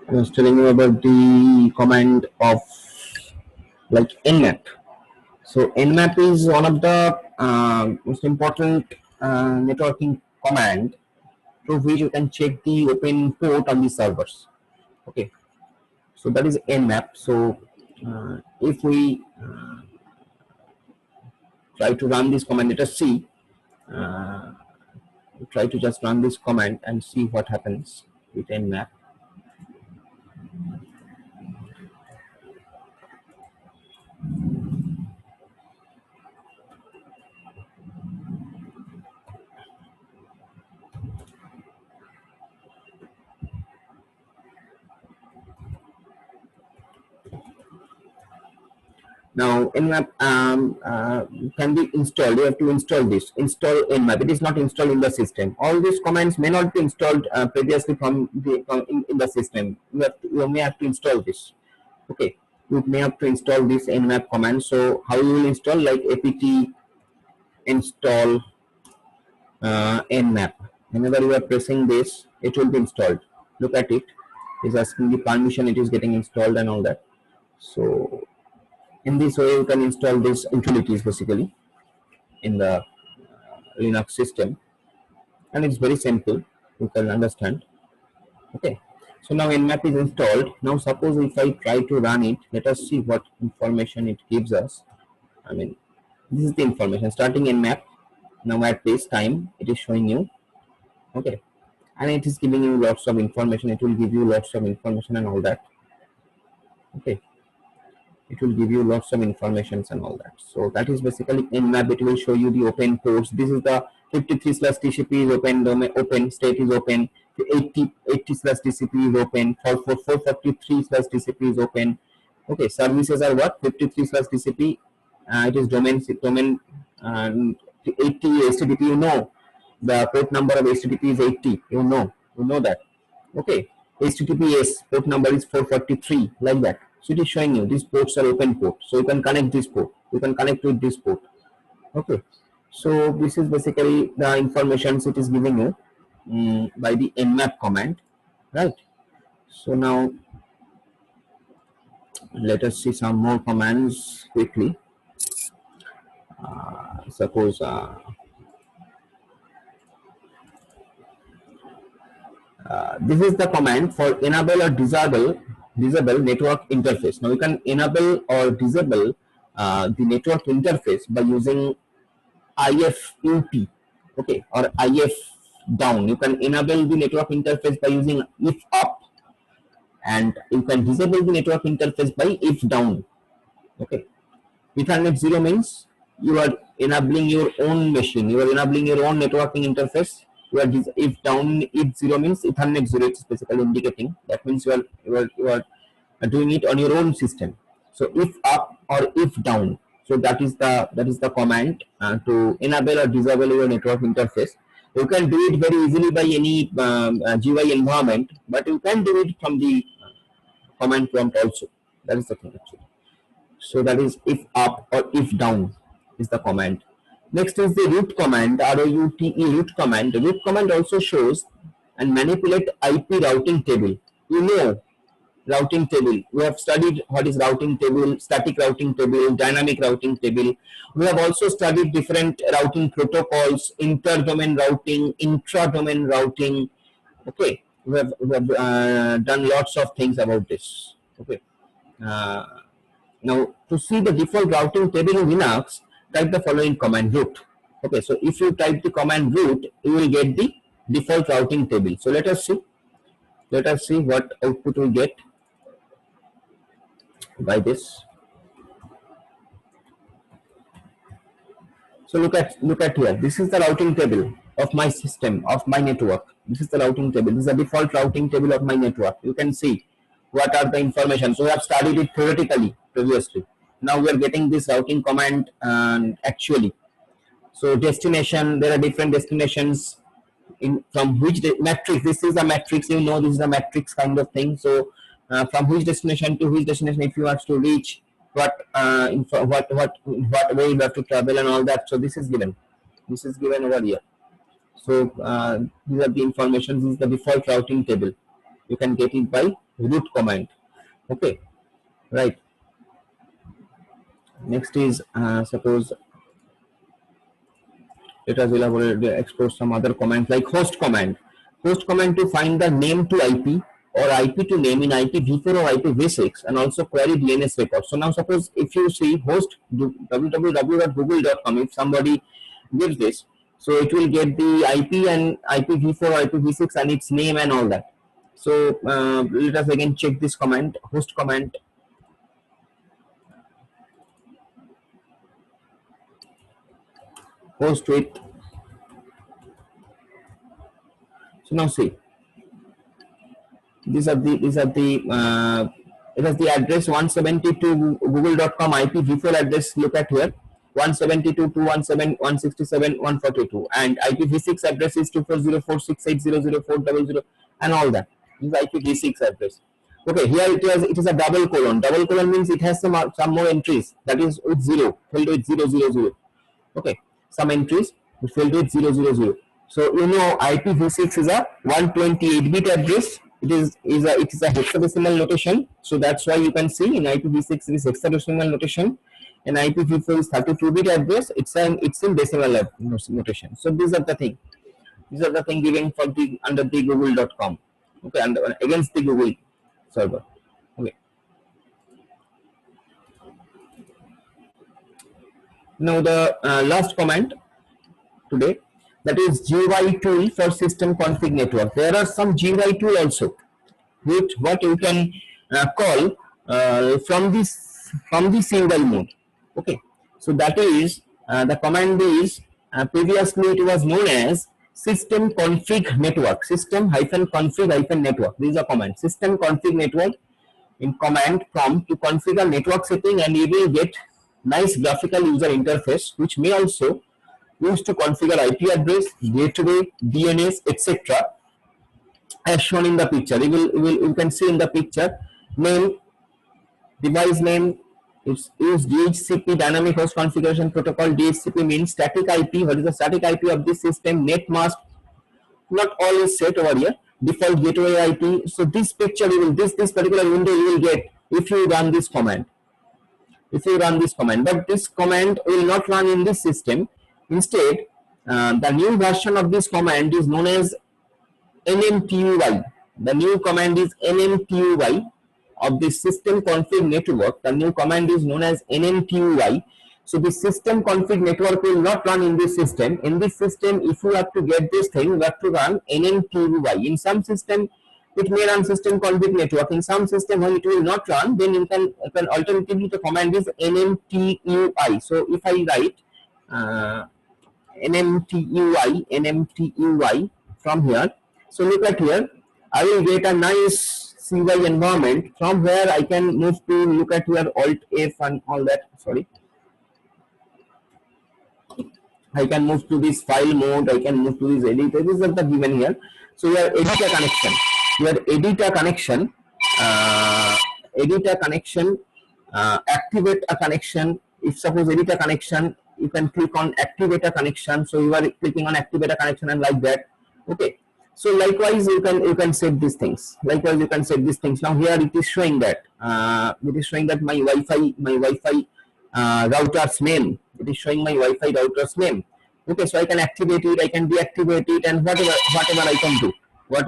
I was telling you about the command of like nmap. So nmap is one of the most important networking command through which you can check the open port on the servers. Okay, so that is nmap. So if we try to run this command, let us see. Uh, try to just run this command and see what happens with nmap. Now nmap can be installed. You have to install this. Install nmap. It is not installed in the system. All these commands may not be installed previously in the system. You may have to install this. Okay, you may have to install this nmap command. So how you will install? Like apt install nmap. Whenever you are pressing this, it will be installed. Look at it. It's asking the permission. It is getting installed and all that. So in this way, you can install these utilities basically in the Linux system, and it's very simple. You can understand. Okay. So now nmap is installed. Now suppose if I try to run it, let us see what information it gives us. I mean, this is the information starting nmap. Now at this time, it is showing you. Okay, and it is giving you lots of information. It will give you lots of information and all that. Okay, it will give you lots of informations and all that. So that is basically nmap. It will show you the open ports. This is the 53/TCP is open, domain open, state is open, 80/TCP is open, 443/TCP is open. Okay, services are what? 53/TCP. It is domain 80 HTTP. You know the port number of HTTP is 80. You know that. Okay, HTTPS port number is 443, like that. So it is showing you these ports are open port. So you can connect this port. You can connect with this port. Okay. So this is basically the information it is giving you by the nmap command, right? So now let us see some more commands quickly. Suppose this is the command for enable or disable network interface. Now you can enable or disable the network interface by using IFUT, okay, or IF down. You can enable the network interface by using if up, and you can disable the network interface by if down. Okay, Ethernet 0 means you are enabling your own machine. You are enabling your own networking interface. You are if down, if 0 means Ethernet 0. It's basically indicating that means you are doing it on your own system. So if up or if down. So that is the command to enable or disable your network interface. You can do it very easily by any GUI environment, but you can do it from the command prompt also. That is the thing actually. So that is if up or if down is the command. Next is the root command, ROUTE root command. The root command also shows and manipulate IP routing table. You know routing table. We have studied what is routing table, static routing table, dynamic routing table. We have also studied different routing protocols, inter-domain routing, intra-domain routing. Okay, we have done lots of things about this. Okay. Now, to see the default routing table in Linux, type the following command root. Okay, so if you type the command root, you will get the default routing table. So let us see. Let us see what output we get by this. So look at here. This is the routing table of my system, of my network. This is the routing table. This is the default routing table of my network. You can see what are the information. So we have studied it theoretically previously. Now we are getting this routing command actually. So destination, there are different destinations in from which matrix. This is a matrix. You know, this is a matrix kind of thing. So from which destination to which destination, if you have to reach, what what way you have to travel and all that. So this is given. This is given over here. So these are the information. This is the default routing table. You can get it by root command. Okay, right. Next is suppose let us elaborate, explore some other commands like host command. Host command to find the name to IP or IP to name in IPv4 or IPv6 and also query DNS records. So now suppose if you see host www.google.com, if somebody gives this, so it will get the IP and IPv4 or IPv6 and its name and all that. So let us again check this command, host command. Host with, so now see, these are the it has the address 172 google.com IPv4 address. Look at here, 172.217.167.142 and IPv6 address is 240.468.0.0.400 and all that. This is IPv6 address. Okay, here it is a double colon. Double colon means it has some more entries, that is with 0, filled with 000. Okay, some entries filled with 000. So you know IPv6 is a 128-bit address. It is a hexadecimal notation. So that's why you can see in IPv6 it is hexadecimal notation, and IPv4 is 32-bit address. It's in decimal notation. So these are the thing. These are the thing given for the under the google.com. Okay, and against the Google server. Okay. Now the last command today, that is GUI tool for system config network. There are some GUI tool also, which what you can call from the single mode. Okay, so that is the command is previously it was known as system config network, system config network. This is a command, system config network in command prompt to configure network setting, and you will get nice graphical user interface which may also used to configure IP address, gateway, DNS, etc. as shown in the picture. You can see in the picture name, device name. It's used DHCP, dynamic host configuration protocol. DHCP means static IP. What is the static IP of this system? Net mask, not always set over here. Default gateway IP. So this picture you will this particular window you will get if you run this command. But this command will not run in this system. Instead, the new version of this command is known as NMTUI. The new command is NMTUI of the system config network. The new command is known as NMTUI. So the system config network will not run in this system. In this system, if you have to get this thing, you have to run NMTUI. In some system, it may run system config network. In some system, when it will not run, then you can alternatively the command is NMTUI. So if I write NMTUI from here, so look at here, I will get a nice CY environment from where I can move to look at here Alt F and all that. Sorry, I can move to this file mode, I can move to this editor. This is the given here. So your editor connection, activate a connection. If suppose editor connection, you can click on activate a connection. So you are clicking on activate a connection and like that. Okay. So likewise you can set these things. Now here it is showing that my Wi-Fi router's name. It is showing my Wi-Fi router's name. Okay, so I can activate it, I can deactivate it, and whatever I can do, what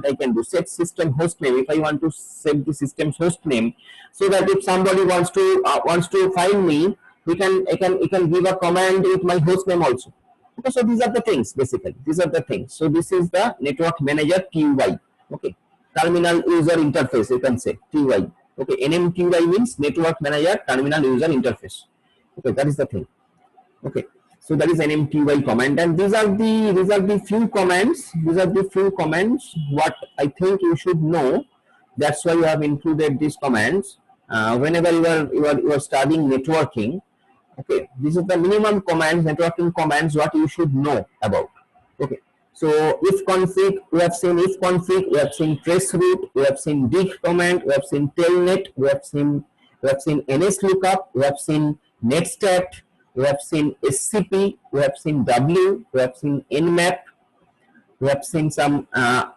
I can do. Set system host name. If I want to set the system's host name, so that if somebody wants to find me, I can give a command with my host name also. Okay, so these are the things basically. So this is the network manager TUI. Okay, terminal user interface. You can say TUI. Okay, NMTUI means network manager terminal user interface. Okay, that is the thing. Okay, so that is NMTUI command, and these are the few commands. What I think you should know. That's why you have included these commands. Whenever you are studying networking. Okay, this is the minimum commands, networking commands, what you should know about. Okay, so if config, we have seen if config, we have seen traceroute, we have seen dig command, we have seen telnet, we have seen NSLOOKUP, we have seen netstat, we have seen SCP, we have seen W, we have seen Nmap, We have seen some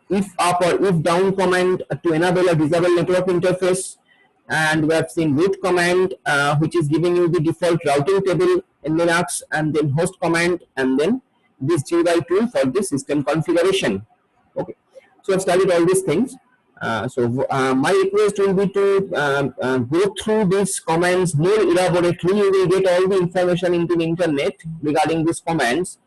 if up or if down command to enable or disable network interface, and we have seen root command which is giving you the default routing table in Linux, and then host command, and then this GUI tool for the system configuration. Okay, so I've studied all these things. My request will be to go through these commands more elaborately. You will get all the information into the internet regarding these commands.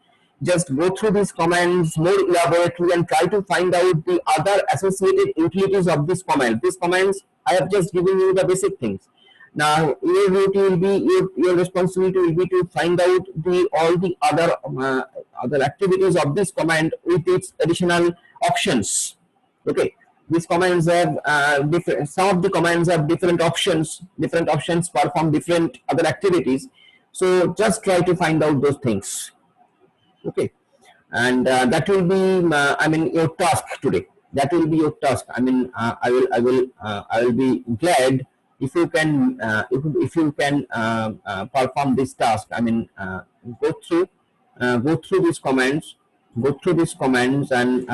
Just go through these commands more elaborately and try to find out the other associated utilities of this command. These commands, I have just given you the basic things. Now your duty will be, your responsibility will be to find out the all the other activities of this command with its additional options. Okay, these commands have different, some of the commands have different options perform different other activities, so just try to find out those things. Okay, and that will be I mean your task today. That will be your task. I mean I will be glad if you can if you can perform this task. I mean go through these commands, and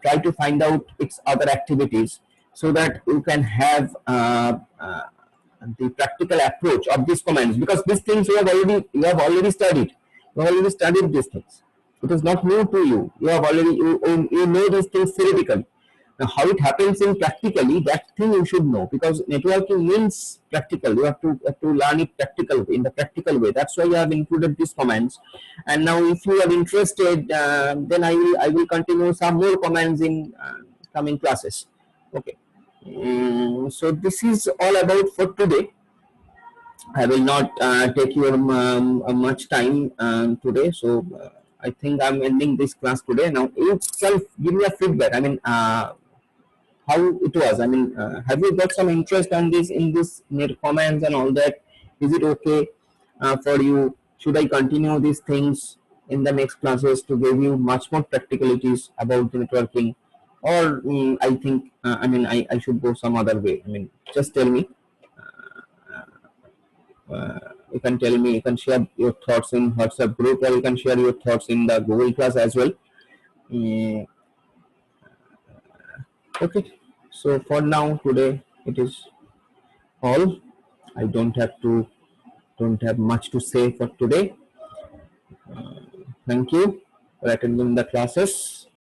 try to find out its other activities, so that you can have the practical approach of these commands, because these things you have already studied. You have already studied these things. It is not new to you. You have already you know these things theoretically. Now, how it happens in practically, that thing you should know, because networking means practical. You have to learn it practical, in the practical way. That's why I have included these commands. And now, if you are interested, then I will continue some more commands in coming classes. Okay. So this is all about for today. I will not take your much time today. So I think I'm ending this class today. Now, you self give me a feedback. I mean, how it was. I mean, have you got some interest on this in this comments and all that? Is it okay for you? Should I continue these things in the next classes to give you much more practicalities about the networking, or I think I mean I should go some other way? I mean, just tell me. You can tell me. You can share your thoughts in WhatsApp group, or you can share your thoughts in the Google class as well. Okay, so for now today it is all. I don't have much to say for today. Thank you for attending the classes.